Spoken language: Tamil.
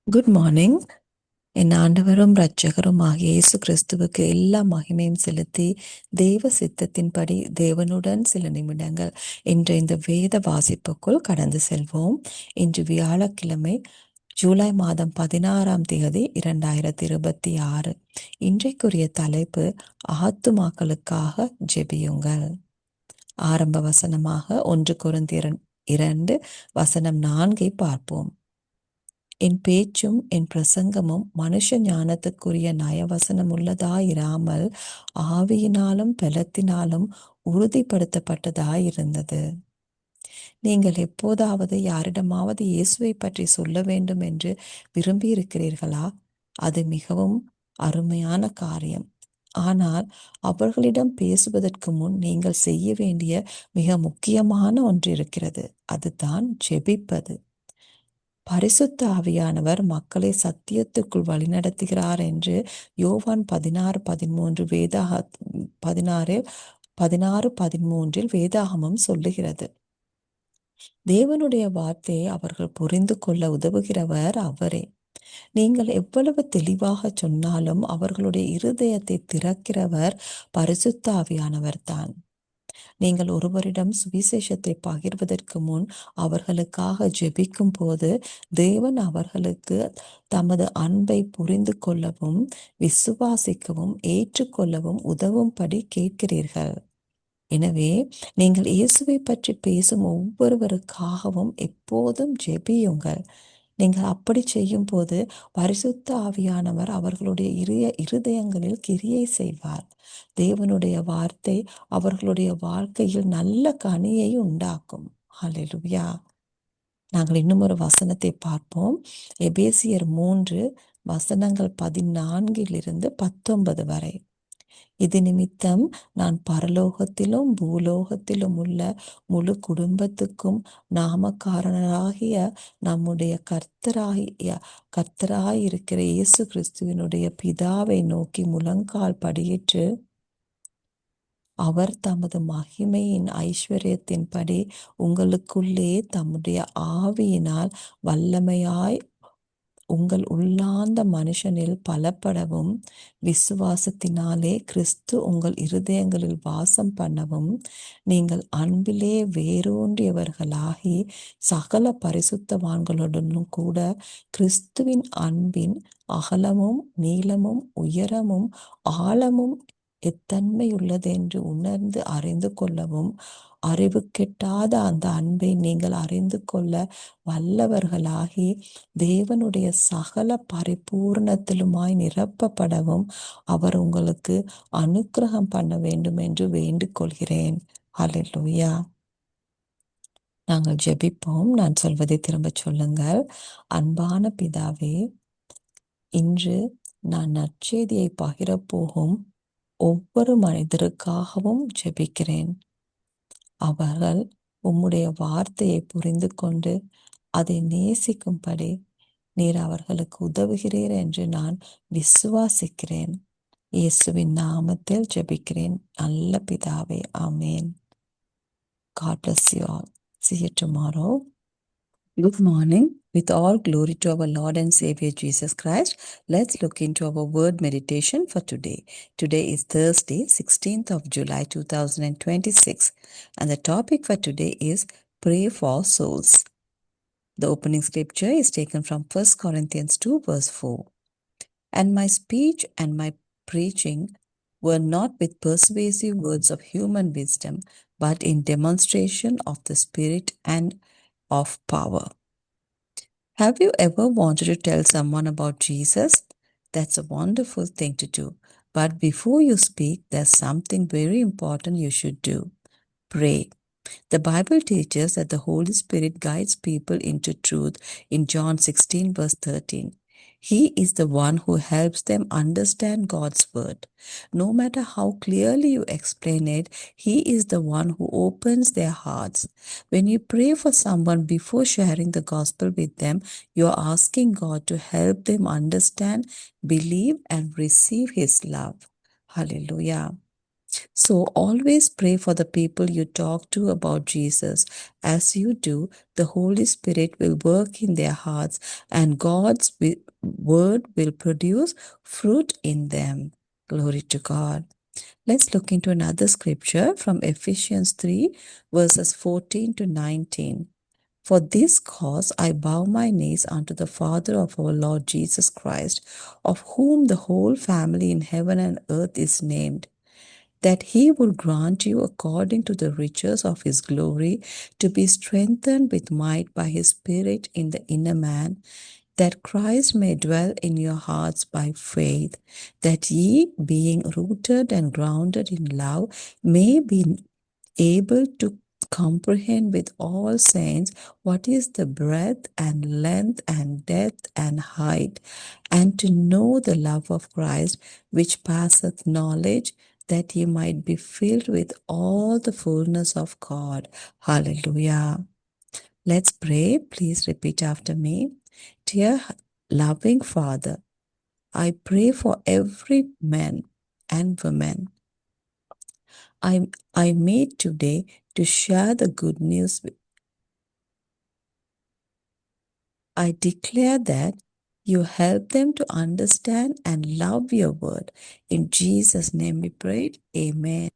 Good morning. என் ஆண்டவரும் இரட்சகரும் ஆகிய இயேசு கிறிஸ்துவுக்கு எல்லா மகிமையும் செலுத்தி தேவ சித்தத்தின்படி தேவனுடன் சில நிமிடங்கள் இன்று இந்த வேத வாசிப்புக்குள் கடந்து செல்வோம். இன்று வியாழக்கிழமை ஜூலை மாதம் 16ஆம் தேதி 2026. இன்றைக்குரிய தலைப்பு ஆத்துமாக்களுக்காக ஜெபியுங்கள். ஆரம்ப வசனமாக 1 கொரிந்தியர் 2:4 பார்ப்போம். என் பேச்சும் என் பிரசங்கமும் மனுஷ ஞானத்துக்குரிய நயவசனம் உள்ளதாயிராமல் ஆவியினாலும் பலத்தினாலும் உறுதிப்படுத்தப்பட்டதாயிருந்தது. நீங்கள் எப்போதாவது யாரிடமாவது இயேசுவை பற்றி சொல்ல வேண்டும் என்று விரும்பியிருக்கிறீர்களா? அது மிகவும் அருமையான காரியம். ஆனால் அவர்களிடம் பேசுவதற்கு முன் நீங்கள் செய்ய வேண்டிய மிக முக்கியமான ஒன்று இருக்கிறது. அதுதான் ஜெபிப்பது. பரிசுத்த ஆவியானவர் மக்களை சத்தியத்துக்குள் வழிநடத்துகிறார் என்று யோவான் 16:13 வேதாகமம் சொல்லுகிறது. தேவனுடைய வார்த்தையை அவர்கள் புரிந்து கொள்ள உதவுகிறவர் அவரே. நீங்கள் எவ்வளவு தெளிவாக சொன்னாலும் அவர்களுடைய இருதயத்தை திறக்கிறவர் பரிசுத்த ஆவியானவர் தான். நீங்கள் ஒருவரிடம் சுவிசேஷத்தை பகிர்வதற்கு முன் அவர்களுக்காக ஜெபிக்கும் போது தேவன் அவர்களுக்கு தமது அன்பை புரிந்து கொள்ளவும் விசுவாசிக்கவும் ஏற்றுக்கொள்ளவும் உதவும்படி கேட்கிறீர்கள். எனவே நீங்கள் இயேசுவை பற்றி பேசும் ஒவ்வொருவருக்காகவும் எப்போதும் ஜெபியுங்கள். நீங்கள் அப்படி செய்யும் போது பரிசுத்த ஆவியானவர் அவர்களுடைய இருதயங்களில் கிரியை செய்வார். தேவனுடைய வார்த்தை அவர்களுடைய வாழ்க்கையில் நல்ல கனியை உண்டாக்கும். ஹல்லேலூயா. நாங்கள் இன்னும் ஒரு வசனத்தை பார்ப்போம். எபேசியர் 3:14-19 வரை. இது நிமித்தம் நான் பரலோகத்திலும் பூலோகத்திலும் உள்ள முழு குடும்பத்துக்கும் நாமக்காரராகிய நம்முடைய கர்த்தராயிருக்கிற இயேசு கிறிஸ்துவினுடைய பிதாவை நோக்கி முழங்கால் படியிட்டு அவர் தமது மகிமையின் ஐஸ்வர்யத்தின்படி உங்களுக்குள்ளே தம்முடைய ஆவியினால் வல்லமையாய் உங்கள் உள்ளார்ந்த மனுஷனில் பலப்படவும் விசுவாசத்தினாலே கிறிஸ்து உங்கள் இருதயங்களில் வாசம் பண்ணவும் நீங்கள் அன்பிலே வேரூன்றியவர்களாகி சகல பரிசுத்தவான்களுடனும் கூட கிறிஸ்துவின் அன்பின் அகலமும் நீளமும் உயரமும் ஆழமும் எத்தன்மையுள்ளதென்று உணர்ந்து அறிந்து கொள்ளவும் அறிவு கெட்டாத அந்த அன்பை நீங்கள் அறிந்து கொள்ள வல்லவர்களாகி தேவனுடைய சகல பரிபூர்ணத்திலுமாய் நிரப்பப்படவும் அவர் உங்களுக்கு அனுக்கிரகம் பண்ண வேண்டும் என்று வேண்டிக் கொள்கிறேன். ஹல்லேலூயா. நாங்கள் ஜெபிப்போம். நான் சொல்வதை திரும்ப சொல்லுங்கள். அன்பான பிதாவே, இன்று நான் நற்செய்தியை பகிரப்போகும் ஒவ்வொரு மனிதருக்காகவும் ஜெபிக்கிறேன். அவர்கள் உம்முடைய வார்த்தையை புரிந்து கொண்டு அதை நேசிக்கும்படி நீர் அவர்களுக்கு உதவுகிறீர் என்று நான் விசுவாசிக்கிறேன். இயேசுவின் நாமத்தில் ஜெபிக்கிறேன் நல்ல பிதாவே. ஆமேன். God bless you all. See you tomorrow. Good morning. With all glory to our Lord and Savior Jesus Christ, let's look into our word meditation for today. Today is Thursday, 16th of July 2026, and the topic for today is Pray for Souls. The opening scripture is taken from 1 Corinthians 2 verse 4. And my speech and my preaching were not with persuasive words of human wisdom, but in demonstration of the Spirit and of power. Have you ever wanted to tell someone about Jesus? That's a wonderful thing to do. But before you speak, there's something very important you should do. Pray. The Bible teaches that the Holy Spirit guides people into truth in John 16 verse 13. He is the one who helps them understand God's word. No matter how clearly you explain it, He is the one who opens their hearts. When you pray for someone before sharing the gospel with them, you are asking God to help them understand, believe, and receive His love. Hallelujah. So always pray for the people you talk to about Jesus. As you do, the Holy Spirit will work in their hearts and God's word will produce fruit in them. Glory to God. Let's look into another scripture from Ephesians 3, verses 14 to 19. For this cause I bow my knees unto the Father of our Lord Jesus Christ, of whom the whole family in heaven and earth is named, that he would grant you according to the riches of his glory to be strengthened with might by his Spirit in the inner man, that Christ may dwell in your hearts by faith, that ye, being rooted and grounded in love, may be able to comprehend with all saints what is the breadth and length and depth and height, and to know the love of Christ, which passeth knowledge, that ye might be filled with all the fullness of God. Hallelujah. Let's pray. Please repeat after me. Dear loving Father, I pray for every man and woman I made today to share the good news. I declare that you help them to understand and love your word. In Jesus' name we prayed. Amen.